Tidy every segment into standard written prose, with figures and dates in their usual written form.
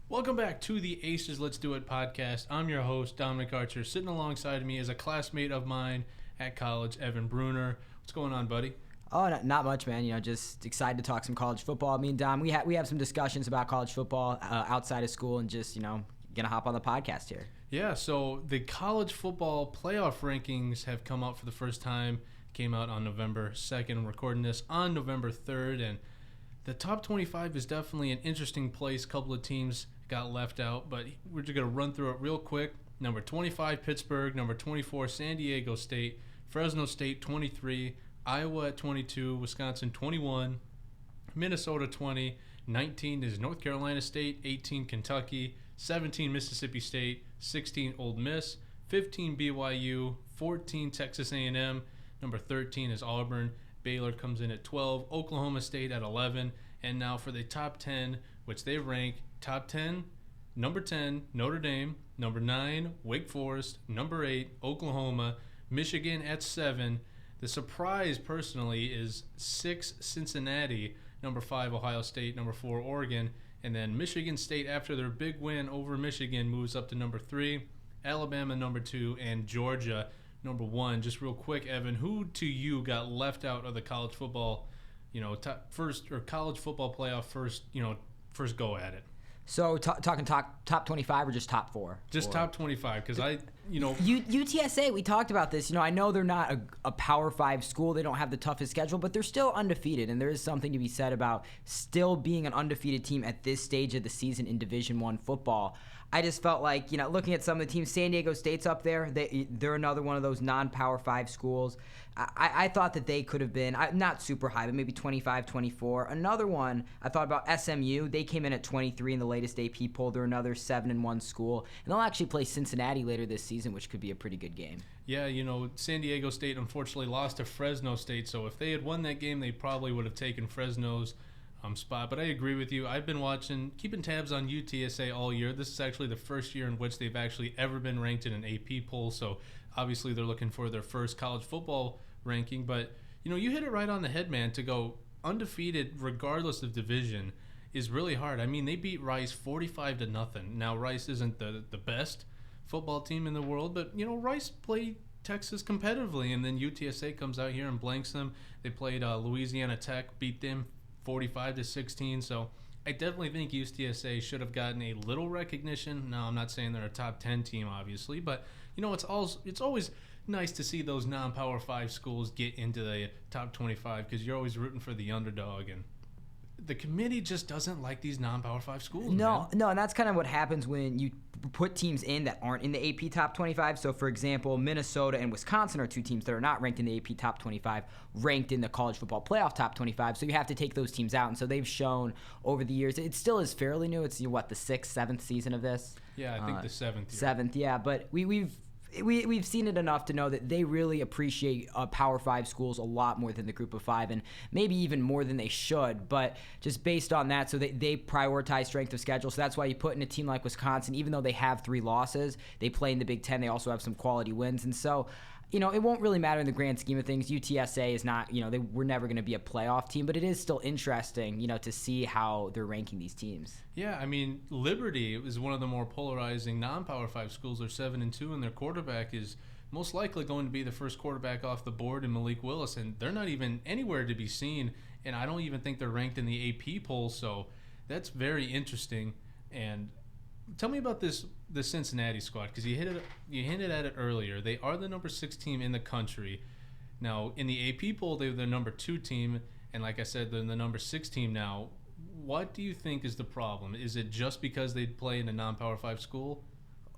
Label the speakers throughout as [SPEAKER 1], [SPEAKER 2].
[SPEAKER 1] Welcome back to the Aces Let's Do It podcast. I'm your host, Dominic Archer. Sitting alongside me is a classmate of mine at college, Evan Bruner. What's going on, buddy?
[SPEAKER 2] Oh, not much, man. Just excited to talk some college football. Me and Dom, we have some discussions about college football outside of school, and just gonna hop on the podcast here.
[SPEAKER 1] Yeah. So the college football playoff rankings have come out for the first time. Came out on November 2nd. I'm recording this on November 3rd, and the top 25 is definitely an interesting place. A couple of teams got left out, but we're just going to run through it real quick. Number 25, Pittsburgh. Number 24, San Diego State. Fresno State, 23. Iowa at 22. Wisconsin, 21. Minnesota, 20. 19 is North Carolina State. 18, Kentucky. 17, Mississippi State. 16, Ole Miss. 15, BYU. 14, Texas A&M. Number 13 is Auburn. Baylor comes in at 12. Oklahoma State at 11. And now for the top 10, which they rank top 10, number 10, Notre Dame, number 9, Wake Forest, number 8, Oklahoma, Michigan at 7. The surprise, personally, is 6, Cincinnati, number 5, Ohio State, number 4, Oregon, and then Michigan State, after their big win over Michigan, moves up to number 3, Alabama, number 2, and Georgia, number 1. Just real quick, Evan, who to you got left out of the college football, college football playoff first go at it?
[SPEAKER 2] So talking top 25 or just top 4?
[SPEAKER 1] Just top 25, because
[SPEAKER 2] UTSA, we talked about this. I know they're not a Power 5 school. They don't have the toughest schedule, but they're still undefeated, and there is something to be said about still being an undefeated team at this stage of the season in Division I football. I just felt like, looking at some of the teams, San Diego State's up there. They're another one of those non-Power 5 schools. I thought that they could have been, not super high, but maybe 25, 24. Another one, I thought about SMU. They came in at 23 in the latest AP poll. They're another 7-1 school. And they'll actually play Cincinnati later this season, which could be a pretty good game.
[SPEAKER 1] Yeah, San Diego State unfortunately lost to Fresno State. So if they had won that game, they probably would have taken Fresno's spot. But I agree with you. I've been keeping tabs on UTSA all year. This is actually the first year in which they've actually ever been ranked in an AP poll. So obviously they're looking for their first college football ranking. But, you hit it right on the head, man. To go undefeated regardless of division is really hard. I mean, they beat Rice 45-0. Now, Rice isn't the best football team in the world, but, Rice played Texas competitively, and then UTSA comes out here and blanks them. They played Louisiana Tech, beat them 45-16. So I definitely think UTSA should have gotten a little recognition. Now, I'm not saying they're a top 10 team, obviously, but it's always nice to see those non-Power 5 schools get into the top 25, because you're always rooting for the underdog, and the committee just doesn't like these non-Power 5 schools.
[SPEAKER 2] No, and that's kind of what happens when you put teams in that aren't in the AP top 25. So, for example, Minnesota and Wisconsin are two teams that are not ranked in the AP top 25, ranked in the college football playoff top 25. So you have to take those teams out. And so they've shown over the years, it still is fairly new. It's, the 6th, 7th season of this?
[SPEAKER 1] Yeah, I think the 7th year.
[SPEAKER 2] 7th, yeah. But we've seen it enough to know that they really appreciate Power 5 schools a lot more than the Group of 5, and maybe even more than they should. But just based on that, so they prioritize strength of schedule. So that's why you put in a team like Wisconsin, even though they have 3 losses, they play in the Big Ten. They also have some quality wins. And so, it won't really matter in the grand scheme of things. UTSA is not, they were never going to be a playoff team, but it is still interesting, to see how they're ranking these teams.
[SPEAKER 1] Yeah, I mean, Liberty is one of the more polarizing non-Power 5 schools. They're 7-2, and their quarterback is most likely going to be the first quarterback off the board in Malik Willis, and they're not even anywhere to be seen, and I don't even think they're ranked in the AP poll, so that's very interesting. And tell me about the Cincinnati squad, because you hinted at it earlier. They are the number 6 team in the country. Now, in the AP poll, they're the number 2 team, and like I said, they're the number 6 team now. What do you think is the problem? Is it just because they play in a non-Power 5 school?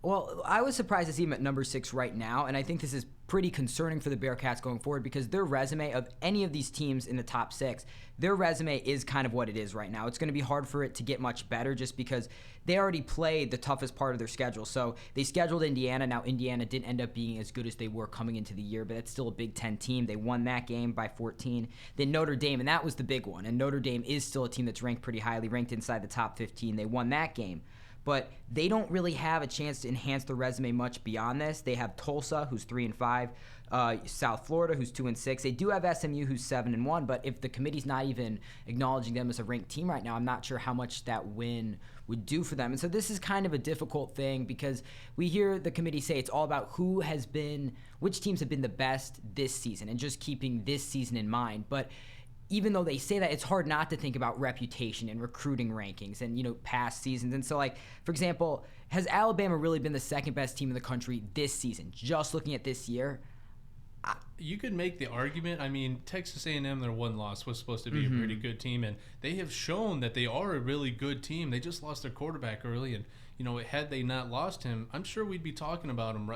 [SPEAKER 2] Well, I was surprised to see them at number 6 right now, and I think this is pretty concerning for the Bearcats going forward, because their resume of any of these teams in the top 6, their resume is kind of what it is right now. It's going to be hard for it to get much better just because they already played the toughest part of their schedule. So they scheduled Indiana. Now, Indiana didn't end up being as good as they were coming into the year, but that's still a Big Ten team. They won that game by 14. Then Notre Dame, and that was the big one. And Notre Dame is still a team that's ranked pretty highly, ranked inside the top 15. They won that game. but they don't really have a chance to enhance their resume much beyond this. They have Tulsa, who's 3-5, South Florida, who's 2-6. They do have SMU, who's 7-1, but if the committee's not even acknowledging them as a ranked team right now, I'm not sure how much that win would do for them. And so this is kind of a difficult thing because we hear the committee say it's all about which teams have been the best this season and just keeping this season in mind. But even though they say that, it's hard not to think about reputation and recruiting rankings and, past seasons. And so, for example, has Alabama really been the second best team in the country this season? Just looking at this year?
[SPEAKER 1] You could make the argument. I mean, Texas A&M, their one loss was supposed to be a pretty good team, and they have shown that they are a really good team. They just lost their quarterback early, and had they not lost him, I'm sure we'd be talking about him.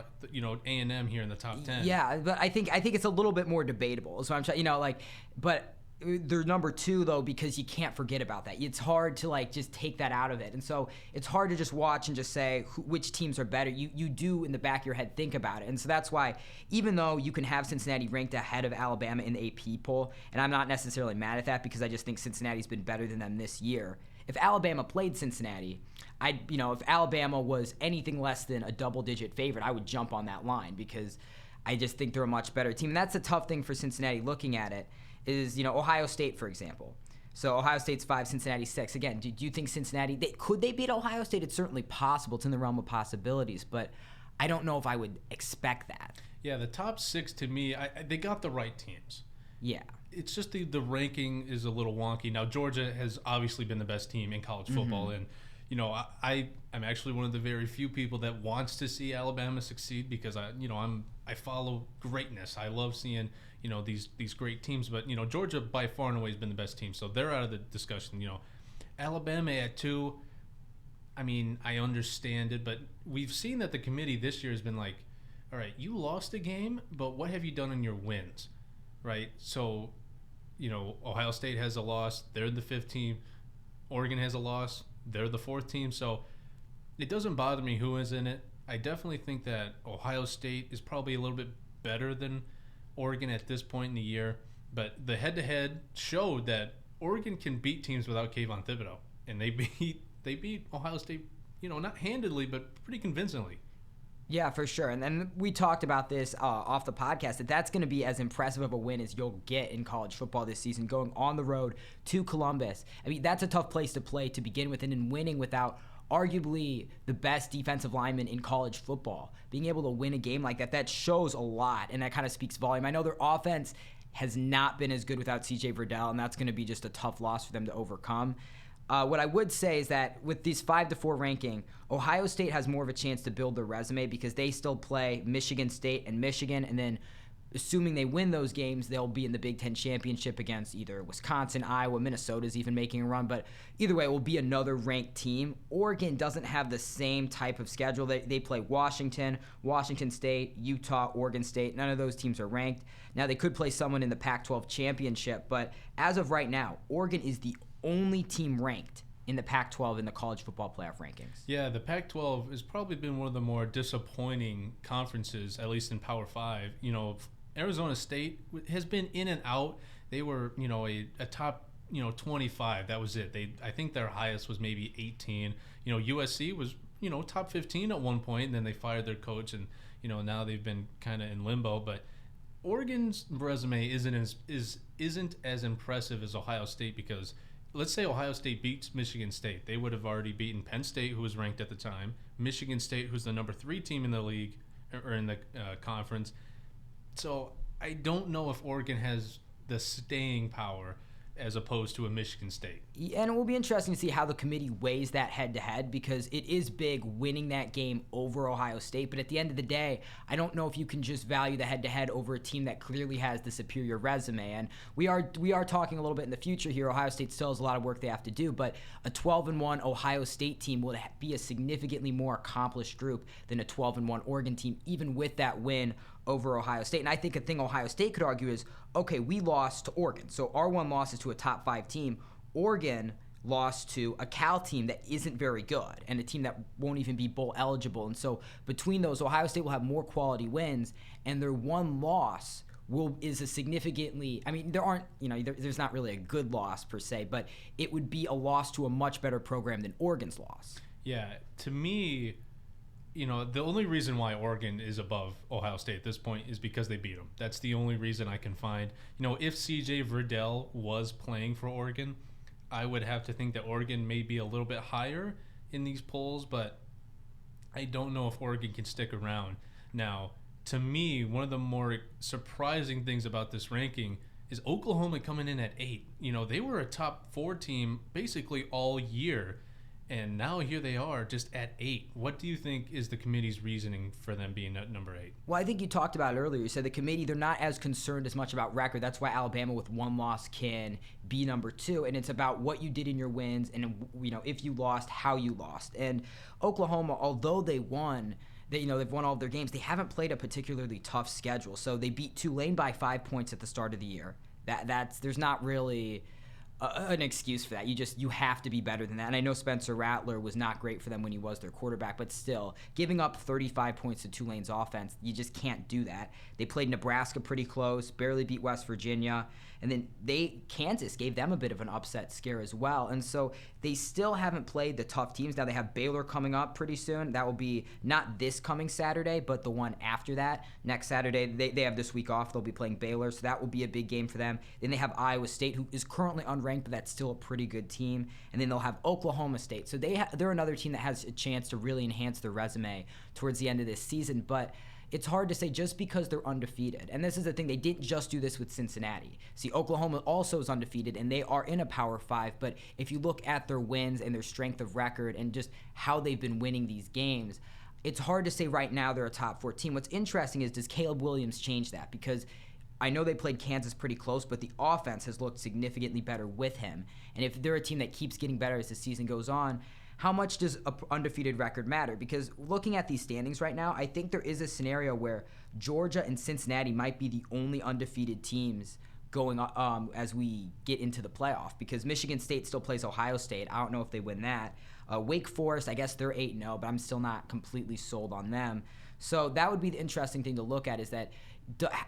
[SPEAKER 1] A&M here in the top 10.
[SPEAKER 2] Yeah, but I think it's a little bit more debatable. So I'm trying, but. They're number 2 though because you can't forget about that. It's hard to just take that out of it, and so it's hard to just watch and just say which teams are better. You do in the back of your head think about it, and so that's why even though you can have Cincinnati ranked ahead of Alabama in the AP poll, and I'm not necessarily mad at that because I just think Cincinnati's been better than them this year. If Alabama played Cincinnati, if Alabama was anything less than a double-digit favorite, I would jump on that line because I just think they're a much better team, and that's a tough thing for Cincinnati looking at it. Is Ohio State, for example. So Ohio State's 5, Cincinnati 6. Again, do you think Cincinnati could they beat Ohio State? It's certainly possible. It's in the realm of possibilities, but I don't know if I would expect that.
[SPEAKER 1] Yeah, the top 6 to me, they got the right teams.
[SPEAKER 2] Yeah,
[SPEAKER 1] it's just the ranking is a little wonky. Now Georgia has obviously been the best team in college football, and I'm actually one of the very few people that wants to see Alabama succeed because I follow greatness. I love seeing these great teams, but Georgia by far and away has been the best team, so they're out of the discussion. Alabama at 2, I mean, I understand it, but we've seen that the committee this year has been like, all right, you lost a game, but what have you done in your wins, right? So Ohio State has a loss, they're the 5th team. Oregon has a loss, they're the 4th team. So it doesn't bother me who is in it. I definitely think that Ohio State is probably a little bit better than Oregon at this point in the year, but the head-to-head showed that Oregon can beat teams without Kayvon Thibodeau, and they beat Ohio State, not handedly, but pretty convincingly.
[SPEAKER 2] Yeah, for sure. And then we talked about this off the podcast, that's going to be as impressive of a win as you'll get in college football this season, going on the road to Columbus. I mean, that's a tough place to play to begin with, and in winning without arguably the best defensive lineman in college football. Being able to win a game like that shows a lot, and that kind of speaks volume. I know their offense has not been as good without CJ Verdell, and that's going to be just a tough loss for them to overcome. What I would say is that with these 5-4 ranking, Ohio State has more of a chance to build their resume because they still play Michigan State and Michigan, and then assuming they win those games, they'll be in the Big Ten championship against either Wisconsin, Iowa, Minnesota's even making a run. But either way, it will be another ranked team. Oregon doesn't have the same type of schedule. They play Washington, Washington State, Utah, Oregon State. None of those teams are ranked. Now, they could play someone in the Pac-12 championship, but as of right now, Oregon is the only team ranked in the Pac-12 in the college football playoff rankings.
[SPEAKER 1] Yeah, the Pac-12 has probably been one of the more disappointing conferences, at least in Power 5. Arizona State has been in and out. They were, a top, 25. That was it. I think their highest was maybe 18. USC was, top 15 at one point, and then they fired their coach, and now they've been kind of in limbo. But Oregon's resume isn't as impressive as Ohio State because let's say Ohio State beats Michigan State. They would have already beaten Penn State, who was ranked at the time, Michigan State, who's the number 3 team in the league or in the conference. So I don't know if Oregon has the staying power as opposed to a Michigan State.
[SPEAKER 2] And it will be interesting to see how the committee weighs that head-to-head because it is big winning that game over Ohio State. But at the end of the day, I don't know if you can just value the head-to-head over a team that clearly has the superior resume. And we are talking a little bit in the future here. Ohio State still has a lot of work they have to do, but a 12-1 Ohio State team will be a significantly more accomplished group than a 12-1 Oregon team, even with that win over Ohio State. And I think a thing Ohio State could argue is, okay, we lost to Oregon. So our one loss is to a top 5 team. Oregon lost to a Cal team that isn't very good and a team that won't even be bowl eligible. And so between those, Ohio State will have more quality wins, and their one loss is a significantly, I mean, there's not really a good loss per se, but it would be a loss to a much better program than Oregon's loss.
[SPEAKER 1] Yeah, to me, the only reason why Oregon is above Ohio State at this point is because they beat them. That's the only reason I can find. If CJ Verdell was playing for Oregon, I would have to think that Oregon may be a little bit higher in these polls, but I don't know if Oregon can stick around. Now, to me, one of the more surprising things about this ranking is Oklahoma coming in at 8. They were a top 4 team basically all year, and now here they are just at 8. What do you think is the committee's reasoning for them being at number 8?
[SPEAKER 2] Well, I think you talked about it earlier. You said the committee, they're not as concerned as much about record. That's why Alabama with 1 loss can be number 2. And it's about what you did in your wins and, if you lost, how you lost. And Oklahoma, although they won, they've won all of their games, they haven't played a particularly tough schedule. So they beat Tulane by 5 points at the start of the year. There's not really an excuse for that. You have to be better than that. And I know Spencer Rattler was not great for them when he was their quarterback, but still, giving up 35 points to Tulane's offense, you just can't do that. They played Nebraska pretty close, barely beat West Virginia, and then Kansas gave them a bit of an upset scare as well. And so they still haven't played the tough teams. Now they have Baylor coming up pretty soon. That will be not this coming Saturday, but the one after that. Next Saturday, they have this week off. They'll be playing Baylor, so that will be a big game for them. Then they have Iowa State, who is currently unranked, but that's still a pretty good team. And then they'll have Oklahoma State. So they're another team that has a chance to really enhance their resume towards the end of this season. But it's hard to say just because they're undefeated. And this is the thing, they didn't just do this with Cincinnati. See, Oklahoma also is undefeated, and they are in a Power 5. But if you look at their wins and their strength of record and just how they've been winning these games, it's hard to say right now they're a top 4 team. What's interesting is, does Caleb Williams change that? Because I know they played Kansas pretty close, but the offense has looked significantly better with him. And if they're a team that keeps getting better as the season goes on, how much does an undefeated record matter? Because looking at these standings right now, I think there is a scenario where Georgia and Cincinnati might be the only undefeated teams going as we get into the playoff, because Michigan State still plays Ohio State. I don't know if they win that. Wake Forest, I guess they're 8-0, but I'm still not completely sold on them. So that would be the interesting thing to look at, is that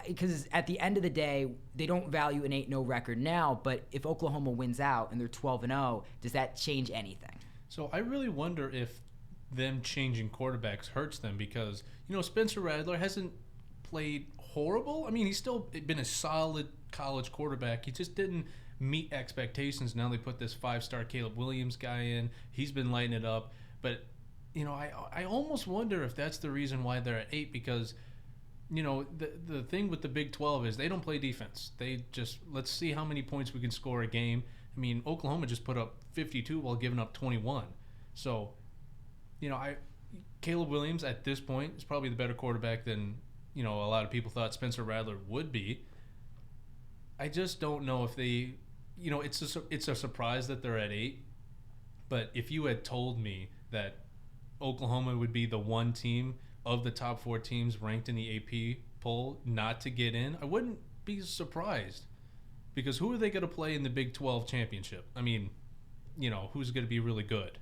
[SPEAKER 2] because at the end of the day, they don't value an 8-0 record now, but if Oklahoma wins out and they're 12-0, does that change anything?
[SPEAKER 1] So I really wonder if them changing quarterbacks hurts them, because, Spencer Rattler hasn't played horrible. I mean, he's still been a solid college quarterback. He just didn't meet expectations. Now they put this 5-star Caleb Williams guy in. He's been lighting it up. But, I almost wonder if that's the reason why they're at 8, because, the thing with the Big 12 is they don't play defense. They just, let's see how many points we can score a game. I mean, Oklahoma just put up 52 while giving up 21. So, Caleb Williams at this point is probably the better quarterback than, a lot of people thought Spencer Rattler would be. I just don't know if they, it's a surprise that they're at 8. But if you had told me that Oklahoma would be the one team of the top 4 teams ranked in the AP poll not to get in, I wouldn't be surprised. Because who are they going to play in the Big 12 championship? I mean, who's going to be really good?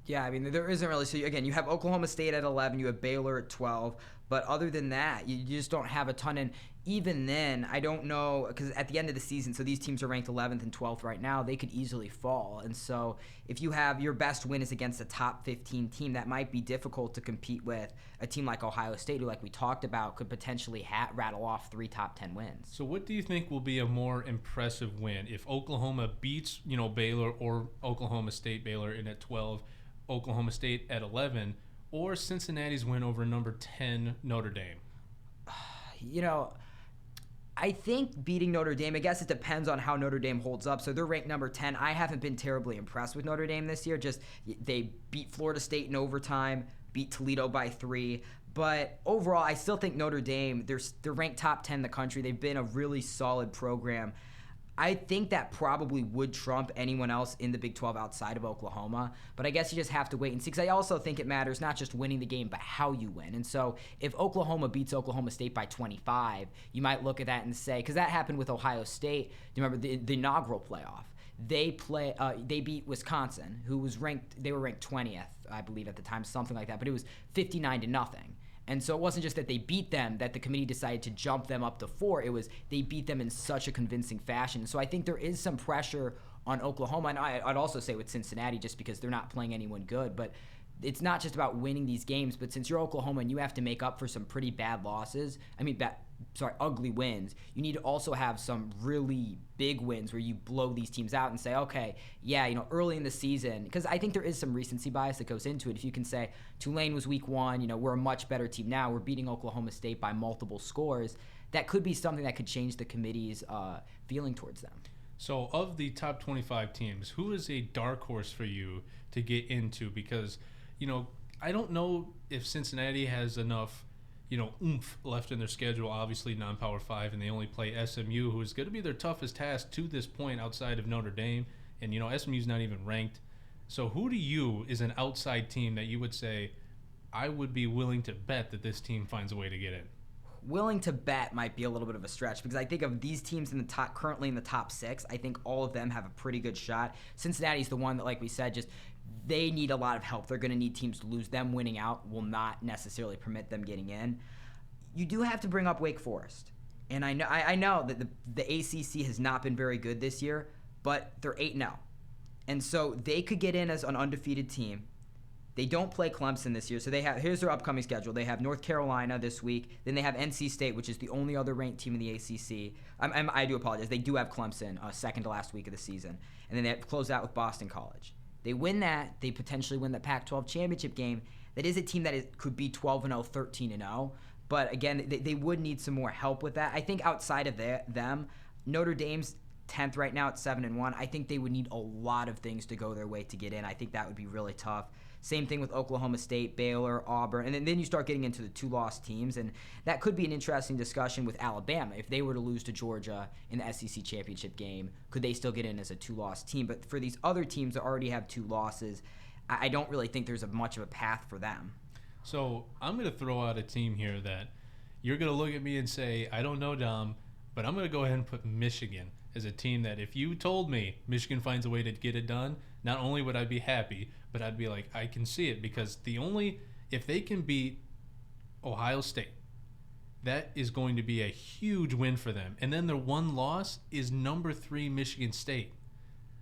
[SPEAKER 2] Yeah, I mean, there isn't really. So, again, you have Oklahoma State at 11, you have Baylor at 12. But other than that, you just don't have a ton. And even then, I don't know, because at the end of the season, so these teams are ranked 11th and 12th right now, they could easily fall. And so if you have your best win is against a top 15 team, that might be difficult to compete with a team like Ohio State, who, like we talked about, could potentially rattle off 3 top 10 wins.
[SPEAKER 1] So what do you think will be a more impressive win? If Oklahoma beats, Baylor, or Oklahoma State, Baylor in at 12, Oklahoma State at 11, or Cincinnati's win over number 10 Notre Dame?
[SPEAKER 2] I think beating Notre Dame, I guess it depends on how Notre Dame holds up. So they're ranked number 10. I haven't been terribly impressed with Notre Dame this year. Just they beat Florida State in overtime, beat Toledo by 3. But overall, I still think Notre Dame, they're ranked top 10 in the country. They've been a really solid program. I think that probably would trump anyone else in the Big 12 outside of Oklahoma. But I guess you just have to wait and see, because I also think it matters not just winning the game, but how you win. And so if Oklahoma beats Oklahoma State by 25, you might look at that and say, because that happened with Ohio State. Do you remember the inaugural playoff? They beat Wisconsin, who was ranked 20th, I believe at the time, something like that. But it was 59-0. And so it wasn't just that they beat them, that the committee decided to jump them up to 4. It was they beat them in such a convincing fashion. So I think there is some pressure on Oklahoma. And I'd also say with Cincinnati, just because they're not playing anyone good. But it's not just about winning these games, but since you're Oklahoma and you have to make up for some pretty bad losses, ugly wins, you need to also have some really big wins where you blow these teams out and say, okay, yeah, early in the season, because I think there is some recency bias that goes into it. If you can say Tulane was week 1, we're a much better team now, we're beating Oklahoma State by multiple scores, that could be something that could change the committee's feeling towards them.
[SPEAKER 1] So of the top 25 teams, who is a dark horse for you to get into? Because I don't know if Cincinnati has enough, oomph left in their schedule. Obviously, non-Power 5, and they only play SMU, who is going to be their toughest task to this point outside of Notre Dame. And, SMU's not even ranked. So who to you is an outside team that you would say, I would be willing to bet that this team finds a way to get in?
[SPEAKER 2] Willing to bet might be a little bit of a stretch because I think of these teams currently in the top 6, I think all of them have a pretty good shot. Cincinnati's the one that, like we said, just they need a lot of help. They're going to need teams to lose. Them winning out will not necessarily permit them getting in. You do have to bring up Wake Forest. And I know that the ACC has not been very good this year, but they're 8-0. And so they could get in as an undefeated team. They don't play Clemson this year, so here's their upcoming schedule. They have North Carolina this week. Then they have NC State, which is the only other ranked team in the ACC. I do apologize. They do have Clemson, second to last week of the season. And then they have to close out with Boston College. They win that, they potentially win the Pac-12 championship game. That is a team that could be 12-0, 13-0. But again, they would need some more help with that. I think outside of them, Notre Dame's 10th right now at 7-1. I think they would need a lot of things to go their way to get in. I think that would be really tough. Same thing with Oklahoma State, Baylor, Auburn, and then you start getting into the 2-loss teams, and that could be an interesting discussion with Alabama. If they were to lose to Georgia in the SEC championship game, could they still get in as a 2-loss team? But for these other teams that already have 2 losses, I don't really think there's much of a path for them.
[SPEAKER 1] So I'm going to throw out a team here that you're going to look at me and say, I don't know, Dom, but I'm going to go ahead and put Michigan as a team that if you told me Michigan finds a way to get it done, not only would I be happy, but I'd be like, I can see it, because if they can beat Ohio State, that is going to be a huge win for them. And then their one loss is number 3 Michigan State.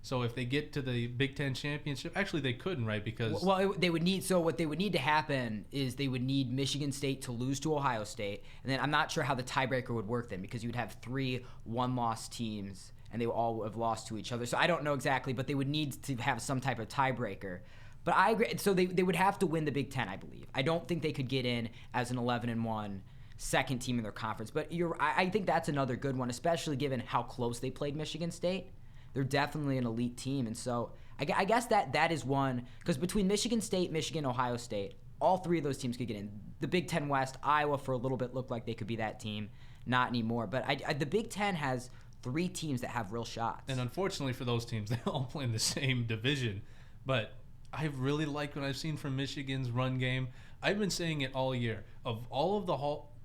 [SPEAKER 1] So if they get to the Big Ten championship, actually they couldn't, right? Because
[SPEAKER 2] what they would need to happen is they would need Michigan State to lose to Ohio State, and then I'm not sure how the tiebreaker would work then, because you would have 3 one-loss teams and they would all have lost to each other. So I don't know exactly, but they would need to have some type of tiebreaker. But I agree. So they would have to win the Big Ten, I believe. I don't think they could get in as an 11-1 second team in their conference. But I think that's another good one, especially given how close they played Michigan State. They're definitely an elite team. And so I guess that is one, because between Michigan State, Michigan, Ohio State, all 3 of those teams could get in. The Big Ten West, Iowa for a little bit looked like they could be that team. Not anymore. But the Big Ten has 3 teams that have real shots.
[SPEAKER 1] And unfortunately for those teams, they all play in the same division. But I really like what I've seen from Michigan's run game. I've been saying it all year. Of all of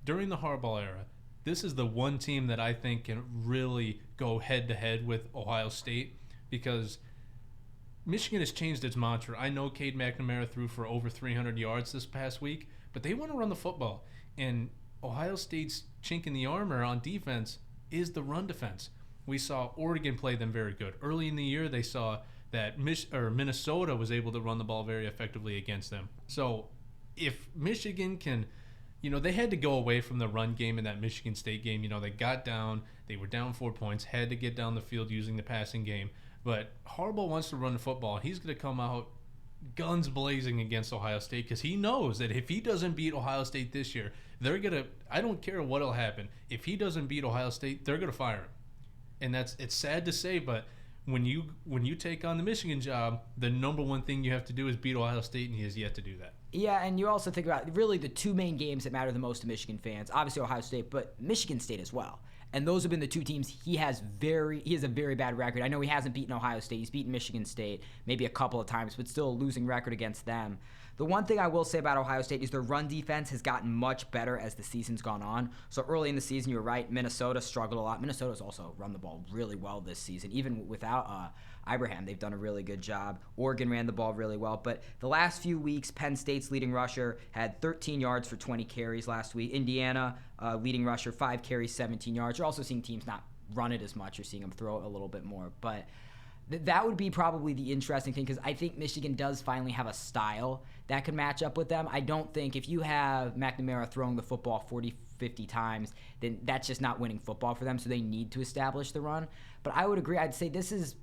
[SPEAKER 1] during the Harbaugh era, this is the one team that I think can really go head-to-head with Ohio State, because Michigan has changed its mantra. I know Cade McNamara threw for over 300 yards this past week, but they want to run the football. And Ohio State's chink in the armor on defense is the run defense. We saw Oregon play them very good. Early in the year, they saw that Minnesota was able to run the ball very effectively against them. So if Michigan can, they had to go away from the run game in that Michigan State game. They were down 4 points, had to get down the field using the passing game. But Harbaugh wants to run the football. He's going to come out guns blazing against Ohio State, because he knows that if he doesn't beat Ohio State this year, I don't care what'll happen. If he doesn't beat Ohio State, they're going to fire him. And it's sad to say, but when you take on the Michigan job, the number one thing you have to do is beat Ohio State, and he has yet to do that.
[SPEAKER 2] Yeah, and you also think about really the 2 main games that matter the most to Michigan fans. Obviously Ohio State, but Michigan State as well. And those have been the 2 teams he has a very bad record. I know he hasn't beaten Ohio State. He's beaten Michigan State maybe a couple of times, but still a losing record against them. The one thing I will say about Ohio State is their run defense has gotten much better as the season's gone on. So early in the season, you're right, Minnesota struggled a lot. Minnesota's also run the ball really well this season. Even without Ibrahim, they've done a really good job. Oregon ran the ball really well. But the last few weeks, Penn State's leading rusher had 13 yards for 20 carries last week. Indiana, leading rusher, 5 carries, 17 yards. You're also seeing teams not run it as much. You're seeing them throw it a little bit more. But that would be probably the interesting thing, because I think Michigan does finally have a style that could match up with them. I don't think if you have McNamara throwing the football 40, 50 times, then that's just not winning football for them, so they need to establish the run. But I would agree. I'd say this is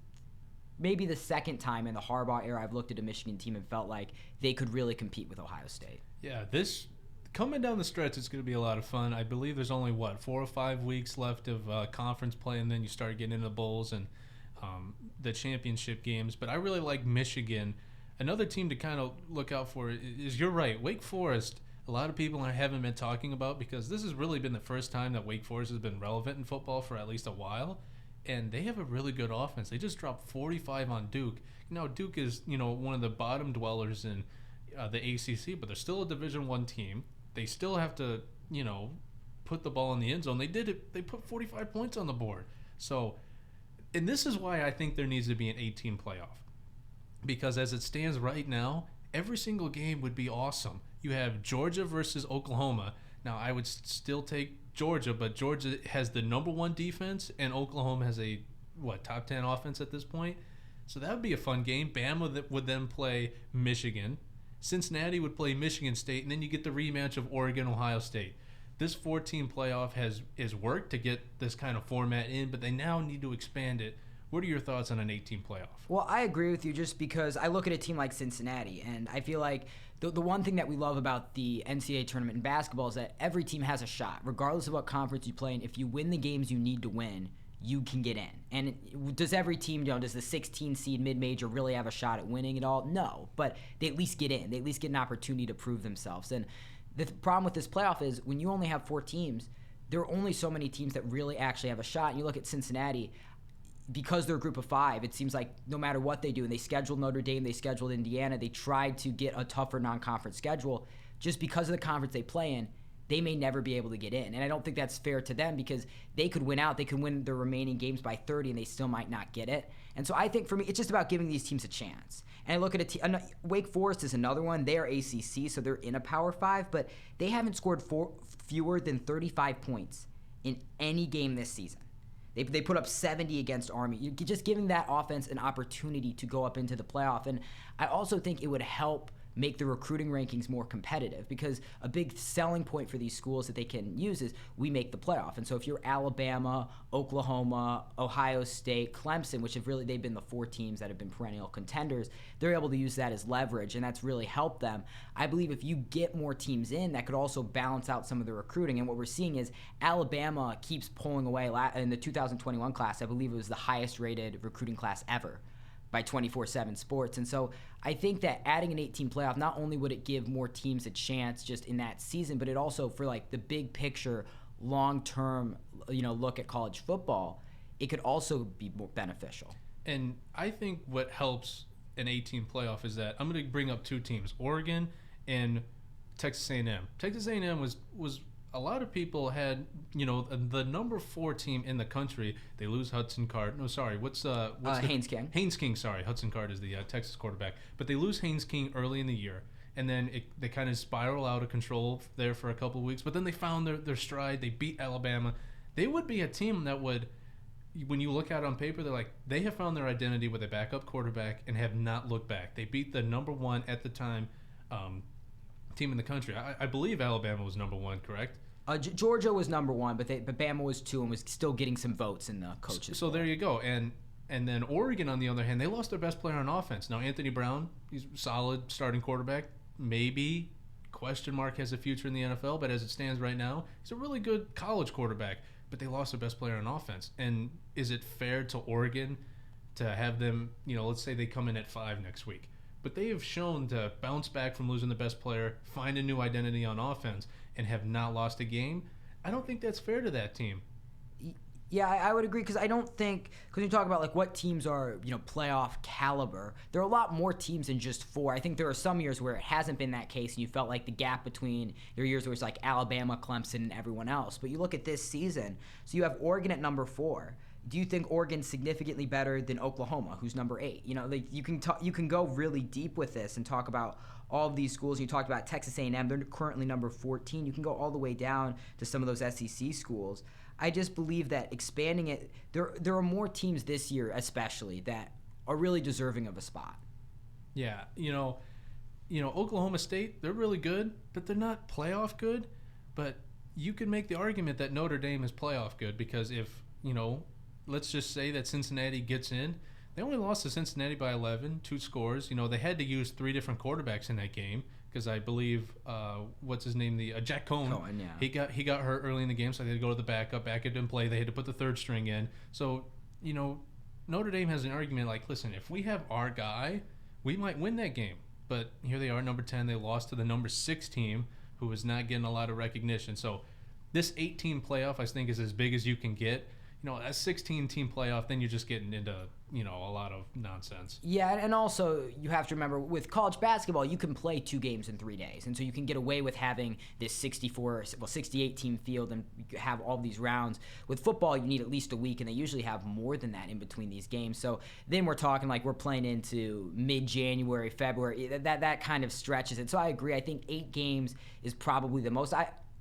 [SPEAKER 2] maybe the second time in the Harbaugh era I've looked at a Michigan team and felt like they could really compete with Ohio State.
[SPEAKER 1] Yeah, this coming down the stretch is going to be a lot of fun. I believe there's only, 4 or 5 weeks left of conference play, and then you start getting into the bowls and the championship games. But I really like Michigan. Another team to kind of look out for is, you're right, Wake Forest. A lot of people haven't been talking about, because this has really been the first time that Wake Forest has been relevant in football for at least a while. And they have a really good offense. They just dropped 45 on Duke. Now, Duke is, one of the bottom dwellers in the ACC, but they're still a Division I team. They still have to, put the ball in the end zone. They did it. They put 45 points on the board. So, and this is why I think there needs to be an 8-team playoff. Because as it stands right now, every single game would be awesome. You have Georgia versus Oklahoma. Now, I would still take Georgia, but Georgia has the number 1 defense, and Oklahoma has a, top 10 offense at this point. So that would be a fun game. Bama would then play Michigan. Cincinnati would play Michigan State, and then you get the rematch of Oregon, Ohio State. This 4-team playoff has worked to get this kind of format in, but they now need to expand it. What are your thoughts on an 8-team playoff?
[SPEAKER 2] Well, I agree with you, just because I look at a team like Cincinnati, and I feel like the one thing that we love about the NCAA tournament in basketball is that every team has a shot, regardless of what conference you play in. If you win the games you need to win, you can get in. And does every team, does the 16 seed mid-major really have a shot at winning it all? No, but they at least get in. They at least get an opportunity to prove themselves. And the problem with this playoff is when you only have 4 teams, there are only so many teams that really actually have a shot. And you look at Cincinnati, because they're a group of 5, it seems like no matter what they do, and they scheduled Notre Dame, they scheduled Indiana, they tried to get a tougher non-conference schedule. Just because of the conference they play in, they may never be able to get in. And I don't think that's fair to them, because they could win out. They could win their remaining games by 30, and they still might not get it. And so I think for me, it's just about giving these teams a chance. And I look at Wake Forest is another one. They are ACC, so they're in a Power 5, but they haven't scored fewer than 35 points in any game this season. They put up 70 against Army. You're just giving that offense an opportunity to go up into the playoff. And I also think it would help make the recruiting rankings more competitive, because a big selling point for these schools that they can use is we make the playoff. And so if you're Alabama, Oklahoma, Ohio State, Clemson, which they've been the 4 teams that have been perennial contenders, they're able to use that as leverage, and that's really helped them. I believe if you get more teams in, that could also balance out some of the recruiting. And what we're seeing is Alabama keeps pulling away. In the 2021 class, I believe it was the highest rated recruiting class ever by 24/7 Sports. And so I think that adding an 8-team playoff, not only would it give more teams a chance just in that season, but it also, for like the big picture, long-term, look at college football, it could also be more beneficial.
[SPEAKER 1] And I think what helps an 8-team playoff is that I'm going to bring up 2 teams, Oregon and Texas A&M. Texas A&M was a lot of people had, the number 4 team in the country. They lose Hudson Card. No, sorry. What's
[SPEAKER 2] Haynes King.
[SPEAKER 1] Haynes King, sorry. Hudson Card is the Texas quarterback. But they lose Haynes King early in the year. And then they kind of spiral out of control there for a couple of weeks. But then they found their stride. They beat Alabama. They would be a team that would, when you look at it on paper, they have found their identity with a backup quarterback and have not looked back. They beat the number 1 at the time team in the country. I believe Alabama was number 1, correct?
[SPEAKER 2] Georgia was number 1, but Bama was 2 and was still getting some votes in the coaches.
[SPEAKER 1] So there you go. And then Oregon, on the other hand, they lost their best player on offense. Now, Anthony Brown, he's a solid starting quarterback. Maybe, question mark, has a future in the NFL, but as it stands right now, he's a really good college quarterback. But they lost their best player on offense. And is it fair to Oregon to have them, let's say they come in at 5 next week. But they have shown to bounce back from losing the best player, find a new identity on offense, and have not lost a game. I don't think that's fair to that team.
[SPEAKER 2] Yeah, I would agree, because I don't think, because you talk about what teams are, playoff caliber, there are a lot more teams than just 4. I think there are some years where it hasn't been that case, and you felt like the gap between your years where it's like Alabama, Clemson, and everyone else. But you look at this season, so you have Oregon at number 4. Do you think Oregon's significantly better than Oklahoma, who's number 8? You can go really deep with this and talk about all of these schools. You talked about Texas A&M; they're currently number 14. You can go all the way down to some of those SEC schools. I just believe that expanding it, there are more teams this year, especially, that are really deserving of a spot.
[SPEAKER 1] Yeah, Oklahoma State, they're really good, but they're not playoff good. But you could make the argument that Notre Dame is playoff good because if, let's just say that Cincinnati gets in, they only lost to Cincinnati by 11, 2 scores. They had to use 3 different quarterbacks in that game because I believe, what's his name, Jack Cohn.
[SPEAKER 2] Cohen, yeah.
[SPEAKER 1] He got hurt early in the game, so they had to go to the backup. Backup didn't play. They had to put the third string in. So, Notre Dame has an argument like, listen, if we have our guy, we might win that game. But here they are, number 10. They lost to the number 6 team, who is not getting a lot of recognition. So this 8-team playoff, I think, is as big as you can get. A 16-team playoff, then you're just getting into, a lot of nonsense.
[SPEAKER 2] Yeah, and also you have to remember, with college basketball, you can play 2 games in 3 days. And so you can get away with having this 68-team field and have all these rounds. With football, you need at least a week, and they usually have more than that in between these games. So then we're talking like we're playing into mid-January, February. That kind of stretches it. So I agree. I think 8 games is probably the most.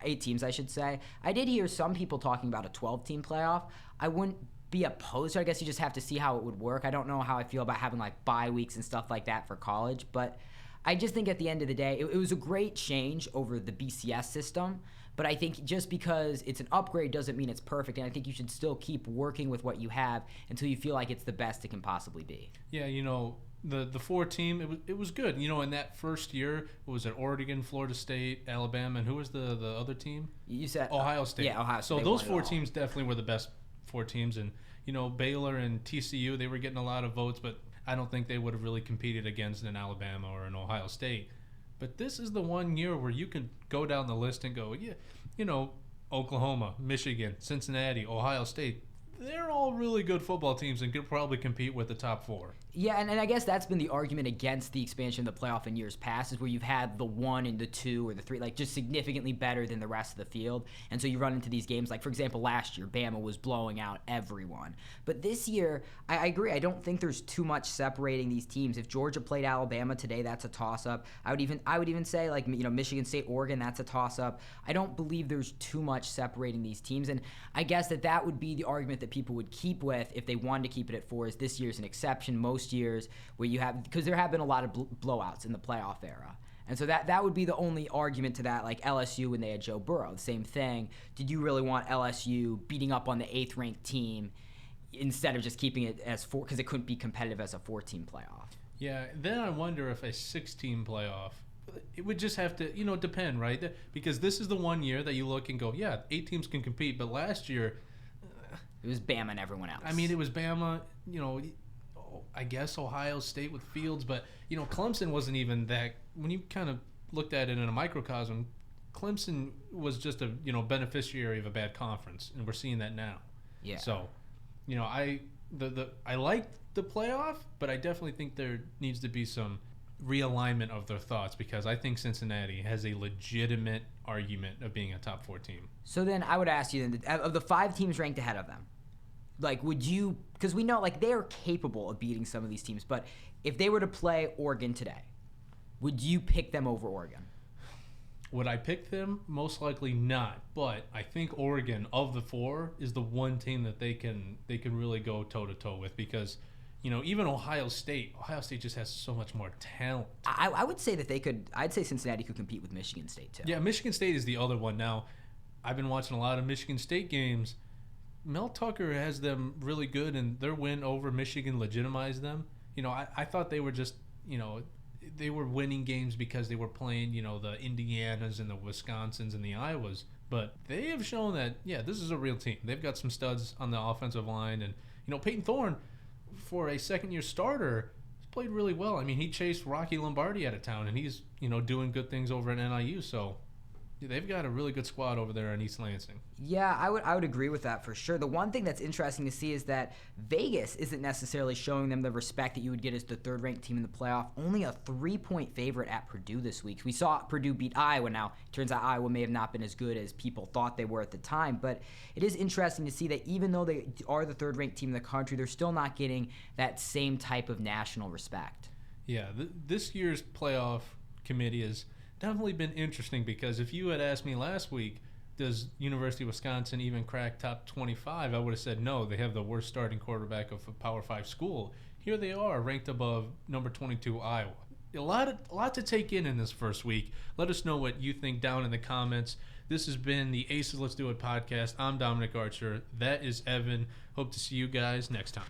[SPEAKER 2] 8 teams, I should say. I did hear some people talking about a 12-team playoff. I wouldn't be opposed to it. I guess you just have to see how it would work. I don't know how I feel about having like bye weeks and stuff like that for college, but I just think at the end of the day, it was a great change over the BCS system. But I think just because it's an upgrade doesn't mean it's perfect, and I think you should still keep working with what you have until you feel like it's the best it can possibly be.
[SPEAKER 1] Yeah, the 4-team, it was good. In that first year, was it Oregon, Florida State, Alabama, and who was the other team?
[SPEAKER 2] You said
[SPEAKER 1] Ohio State.
[SPEAKER 2] Yeah, Ohio State.
[SPEAKER 1] So those 4 teams definitely were the best 4 teams, and Baylor and TCU, they were getting a lot of votes, but I don't think they would have really competed against an Alabama or an Ohio State. But this is the one year where you can go down the list and go, Oklahoma, Michigan, Cincinnati, Ohio State. They're all really good football teams and could probably compete with the top 4.
[SPEAKER 2] Yeah, and I guess that's been the argument against the expansion of the playoff in years past, is where you've had the 1 and the 2 or the 3, like just significantly better than the rest of the field. And so you run into these games, like for example, last year, Bama was blowing out everyone. But this year, I agree. I don't think there's too much separating these teams. If Georgia played Alabama today, that's a toss-up. I would even say like Michigan State, Oregon, that's a toss-up. I don't believe there's too much separating these teams, and I guess that would be the argument that people would keep with if they wanted to keep it at 4. Is this year's an exception? Most years where you have, because there have been a lot of blowouts in the playoff era. And so that would be the only argument to that, like LSU when they had Joe Burrow. The same thing. Did you really want LSU beating up on the 8th-ranked team instead of just keeping it as 4, because it couldn't be competitive as a 4-team playoff?
[SPEAKER 1] Yeah, then I wonder if a 6-team playoff, it would just have to, depend, right? Because this is the one year that you look and go, yeah, 8 teams can compete, but last year
[SPEAKER 2] it was Bama and everyone else.
[SPEAKER 1] I mean, it was Bama, I guess Ohio State with Fields, but, Clemson wasn't even that. When you kind of looked at it in a microcosm, Clemson was just a, beneficiary of a bad conference, and we're seeing that now.
[SPEAKER 2] Yeah.
[SPEAKER 1] So, I like the playoff, but I definitely think there needs to be some realignment of their thoughts, because I think Cincinnati has a legitimate argument of being a top 4 team.
[SPEAKER 2] So then I would ask you, then, of the 5 teams ranked ahead of them, like, would you, because we know, like, they are capable of beating some of these teams, but if they were to play Oregon today, would you pick them over Oregon?
[SPEAKER 1] Would I pick them? Most likely not, but I think Oregon, of the 4, is the one team that they can really go toe-to-toe with, because even Ohio State just has so much more talent.
[SPEAKER 2] I would say that I'd say Cincinnati could compete with Michigan State too.
[SPEAKER 1] Yeah, Michigan State is the other one. Now, I've been watching a lot of Michigan State games. Mel Tucker has them really good, and their win over Michigan legitimized them. I thought they were just, they were winning games because they were playing, the Indianas and the Wisconsins and the Iowas. But they have shown that, yeah, this is a real team. They've got some studs on the offensive line. And, Peyton Thorne, for a second-year starter, has played really well. I mean, he chased Rocky Lombardi out of town, and he's, doing good things over at NIU. So they've got a really good squad over there in East Lansing.
[SPEAKER 2] Yeah, I would agree with that for sure. The one thing that's interesting to see is that Vegas isn't necessarily showing them the respect that you would get as the 3rd-ranked team in the playoff. Only a 3-point favorite at Purdue this week. We saw Purdue beat Iowa. Now, it turns out Iowa may have not been as good as people thought they were at the time, but it is interesting to see that even though they are the 3rd-ranked team in the country, they're still not getting that same type of national respect.
[SPEAKER 1] Yeah, this year's playoff committee is definitely been interesting, because if you had asked me last week, does University of Wisconsin even crack top 25, I would have said no. They have the worst starting quarterback of a Power 5 school. Here they are, ranked above number 22 Iowa. a lot to take in this first week. Let us know what you think down in the comments. This has been the Aces Let's Do It podcast. I'm Dominic Archer. That is Evan. Hope to see you guys next time.